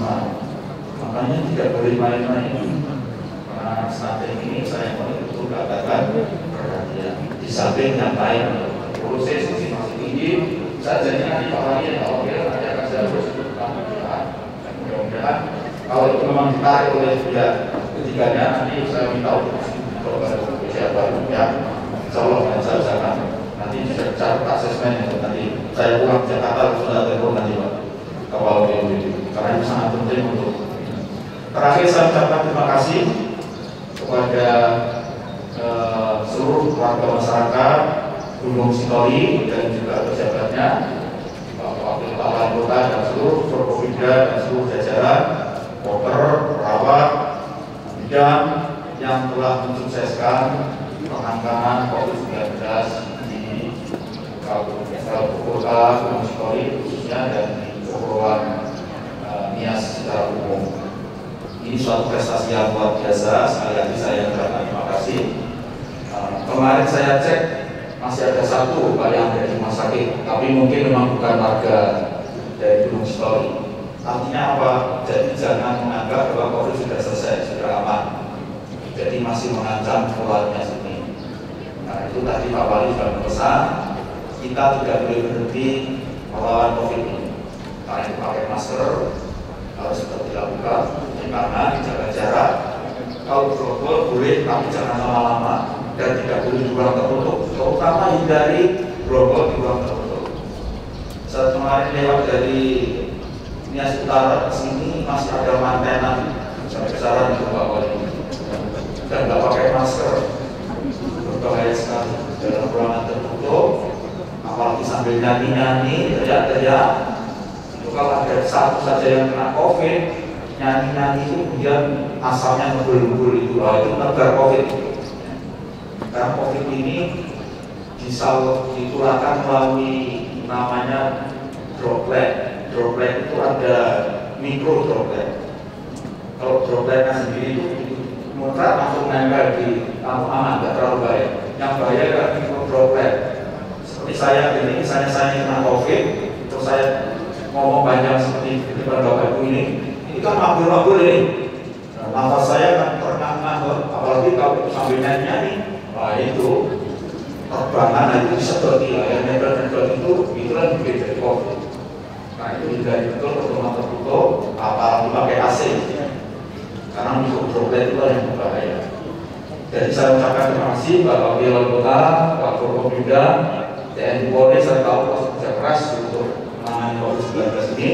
maksimal. Makanya tidak boleh main-main. Karena strategi ini saya mau betul katakan perhatian. Di samping yang lain, proses masih tinggi. Sajanya di bawah ini kalau kita ada kasus prosedur kemudian kalau itu memang ditarik oleh pihak ketiganya, nanti saya minta untuk siapa yang insya Allah dan saya usahakan nanti bisa catat asesmen itu nanti saya pulang ke Jakarta sudah telepon nanti Pak Kawal BPBD karena itu sangat penting untuk. Terakhir saya ucapkan terima kasih kepada seluruh warga masyarakat Gunung Sitoli dan juga pejabatnya, Wakil Wali Kota dan seluruh Forkopimda dan seluruh jajaran, dokter, perawat, bidan yang telah mensukseskan penanganan COVID-19 di Kabupaten Kota Gunung Sitoli khususnya dan di Kepulauan Nias secara umum. Ini suatu prestasi yang luar biasa. Sekali lagi saya ucapkan terima kasih. Kemarin saya cek masih ada satu Pak yang ada di rumah sakit, tapi mungkin memang bukan warga dari Gunung Sitoli. Artinya apa? Jadi jangan menganggap bahwa COVID sudah selesai, sudah aman. Jadi masih mengancam keluarnya sini. Nah itu tadi Pak Wali sudah berpesan, kita tidak boleh berhenti melawan COVID ini. Karena itu pakai masker harus tetap dilakukan, karena dijaga jarak. Kalau protokol boleh, tapi jangan lama-lama. Dan tidak boleh di ruang tertutup, terutama hindari berokok di ruang tertutup. Saat kemarin lewat dari Nias Utara ke sini masih ada mantenan sampai besaran di bawah ini dan nggak pakai masker, berbahaya sekali dalam ruangan tertutup, apalagi sambil nyanyi-nyanyi, teriak-teriak. Itu kalau ada satu saja yang kena COVID, nyanyi-nyanyi itu kemudian asalnya ngebul-ngebul itu negar COVID itu. Karena COVID ini ditularkan melalui namanya droplet. Droplet itu ada mikro droplet. Kalau dropletnya sendiri itu muncrat langsung nempel di aman, nggak terlalu bahaya. Yang bahaya adalah mikro droplet. Seperti saya ini, misalnya saya kena COVID, terus saya ngomong panjang seperti di depan Bapak Ibu ini kan mabur-mabur ini. Nafas saya kan terengah-engah, apalagi kalau itu sambil nyanyi-nyanyi. Nah itu terbangan itu disedoti yang nempel-nempel itu kan lebih dari COVID. Nah itu hindari betul pertemuan tertutup, apalagi pakai AC karena mikro droplet itu yang berbahaya. Jadi saya ucapkan terima kasih Bapak Wakil Wali Kota, Pak Forkopimda, TNI Polri serta kerja keras untuk menangani COVID-19 ini.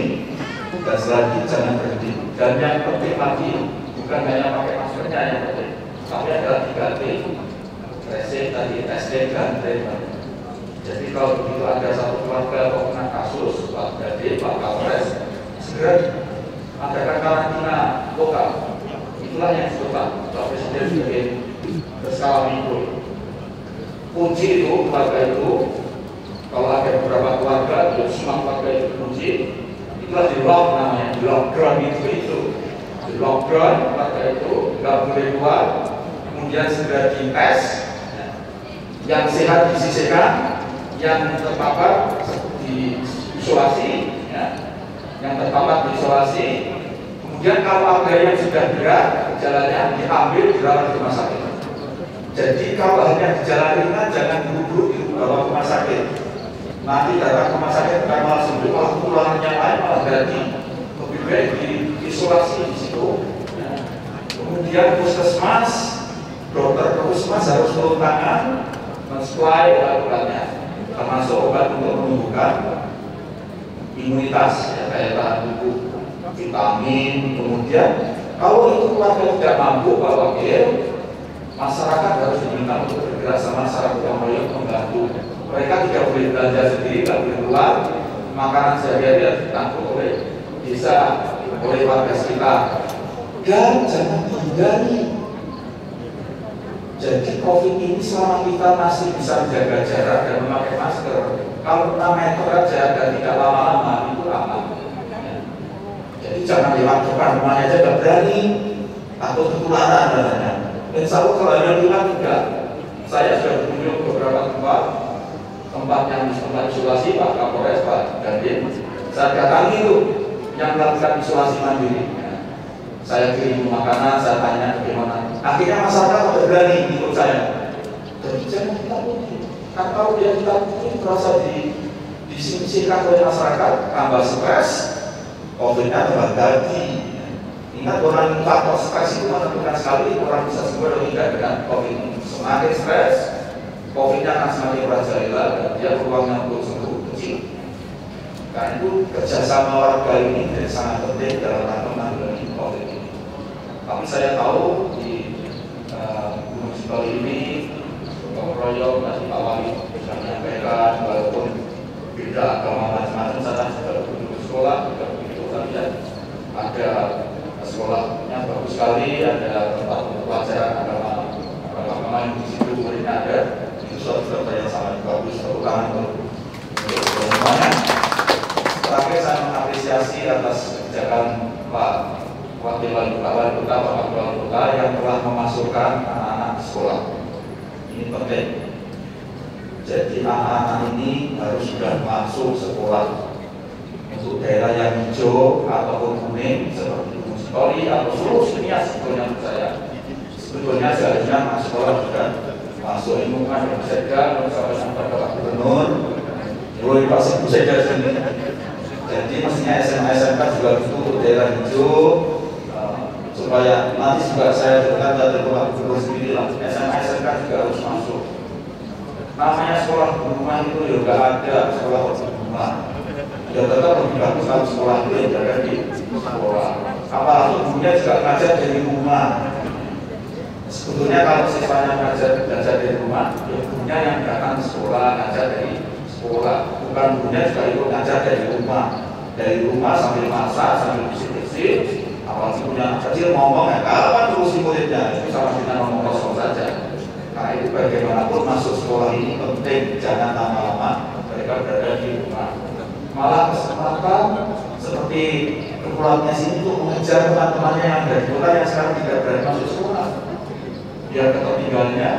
Dan selanjutnya jangan berhenti. Dan yang penting lagi bukan hanya pakai maskernya yang penting, tapi adalah 3T. Tracing tadi testing dan treatment. Jadi kalau begitu ada satu keluarga kena kasus, Pak Dadi, Pak Kapolres, segera adakan karantina lokal. Itulah yang disebutkan Pak Presiden sebagai berskala mikro. Kunci itu keluarga itu, kalau ada beberapa keluarga, semua keluarga itu kunci. Itulah di lock namanya, di lockdown itu. Di lockdown keluarga itu nggak boleh keluar, kemudian segera dites. Yang sehat disisihkan, yang terpapar diisolasi, ya. Yang terpapar diisolasi. Kemudian kalau ada yang sudah berat gejalanya diambil dirawat di rumah sakit. Jadi kalau hanya gejala ringan jangan buru-buru dibawa ke rumah sakit. Nanti datang ke rumah sakit bukan malah sembuh, malah penularan yang lain malah ganti. Lebih baik diisolasi di situ. Ya. Kemudian puskesmas, dokter puskesmas harus turun tangan mensuplai obat-obatnya, termasuk obat untuk menumbuhkan imunitas, ya, daya tahan tubuh, vitamin. Kemudian kalau itu keluarga tidak mampu, Pak Wakil, masyarakat harus diminta untuk bergerak sama masyarakat yang membantu. Mereka tidak boleh belanja sendiri, tidak boleh keluar. Makanan sehari-hari harus ditanggung oleh desa, oleh warga sekitar. Dan jangan dihindari. Jadi COVID ini selama kita masih bisa menjaga jarak dan memakai masker, kalau 6 meter aja dan tidak lama-lama itu aman. Ya. Jadi jangan lewat depan rumahnya aja nggak berani, atau ketularan katanya. Insya Allah kalau ada lewat tidak. Saya sudah berkunjung beberapa tempat yang tempat isolasi Pak Kapolres, Pak Dandim. Saya datangi itu yang melakukan isolasi mandiri. Saya kirim makanan, saya tanya bagaimana. Akhirnya masyarakat tidak berani ikut saya. Jadi jangan kita putih. Kan kalau dia kita putih merasa disingkirkan oleh masyarakat, tambah stres, COVID-nya tambah jadi. Ingat orang faktor stres itu menentukan sekali orang bisa sembuh atau tidak dengan COVID. Semakin stres, COVID-nya akan semakin merajalela dan dia peluangnya untuk sembuh kecil. Karena itu kerjasama warga ini jadi sangat penting dalam rangka menanggulangi COVID ini. Tapi saya tahu di Gunung Sitoli ini gotong royong tadi Pak Wali sudah menyampaikan walaupun beda agama macam-macam sana sudah begitu sekolah juga begitu kalian ada sekolahnya bagus sekali, ada tempat untuk pelajaran agama yang di situ muridnya ada, itu suatu yang sangat bagus, terutama untuk semuanya. Terakhir saya mengapresiasi atas kebijakan Pak Wakil Wali Kota, Pak Wakil Wali Kota yang telah memasukkan anak-anak sekolah. Ini penting. Jadi anak-anak ini harus sudah masuk sekolah. Untuk daerah yang hijau ataupun kuning seperti Gunung Sitoli atau seluruh dunia sebetulnya menurut saya. Sebetulnya seharusnya anak sekolah sudah masuk. Ini bukan yang saya sampaikan kepada Pak Gubernur, Yoi Pak Ibu Sekda sini. Jadi mestinya SMA SMK juga itu untuk daerah hijau supaya nanti juga saya dengar dari Pak Gubernur sendiri lah. SMA SMK juga harus masuk. Namanya sekolah rumah itu juga ada sekolah rumah. Ya tetap lebih bagus kalau sekolah itu yang jaga di sekolah. Apalagi gurunya juga ngajar dari rumah. Sebetulnya kalau siswanya belajar dari rumah, ya gurunya yang datang ke sekolah, ngajar dari sekolah. Bukan gurunya juga ikut ngajar dari rumah. Dari rumah sambil masak, sambil bersih-bersih. Apalagi punya kecil ngomong, ya kapan terusin muridnya? Itu sama dengan ngomong kosong saja. Nah itu bagaimanapun masuk sekolah ini penting, jangan lama-lama mereka berada di rumah. Malah kesempatan seperti kepulauannya sini untuk mengejar teman-temannya yang dari kota yang sekarang tidak berani masuk sekolah. Biar ketertinggalannya,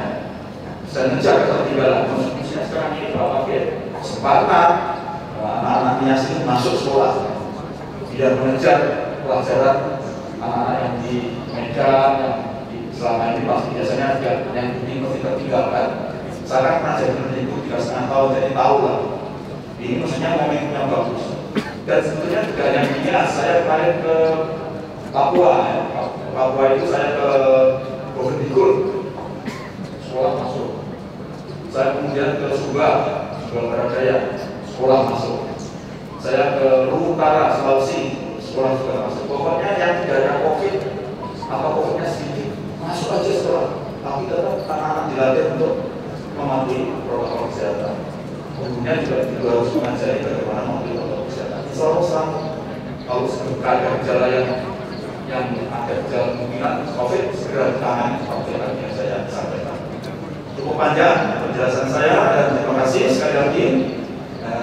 saya ngejar ketertinggalan. Maksudnya sekarang ini Pak Wakil kesempatan anak-anaknya sini masuk sekolah. Biar mengejar pelajaran anak-anak yang di Medan, yang selama ini pasti biasanya yang ini mesti tertinggalkan. Saya kan pernah jadi menteri itu 3,5 tahun, jadi tahu lah. Ini maksudnya momentum yang bagus. Dan sebetulnya juga yang ini saya kemarin ke Papua, ya. Papua itu saya ke Bovendigul, sekolah masuk. Saya kemudian ke Sumba Baradaya, sekolah masuk. Saya ke Luwu Utara, Sulawesi, sekolah juga masuk. Pokoknya yang tidak ada COVID atau COVID-nya sedikit, masuk aja sekolah. Tapi tetap anak-anak dilatih untuk mematuhi protokol kesehatan. Kemudian juga harus mengajari bagaimana mematuhi protokol kesehatan. Selalu kalau ada gejala yang ada gejala kemungkinan COVID segera ditangani seperti yang saya sampaikan. Cukup panjang penjelasan saya dan terima kasih sekali lagi.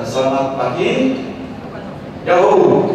Selamat pagi. Yahoo.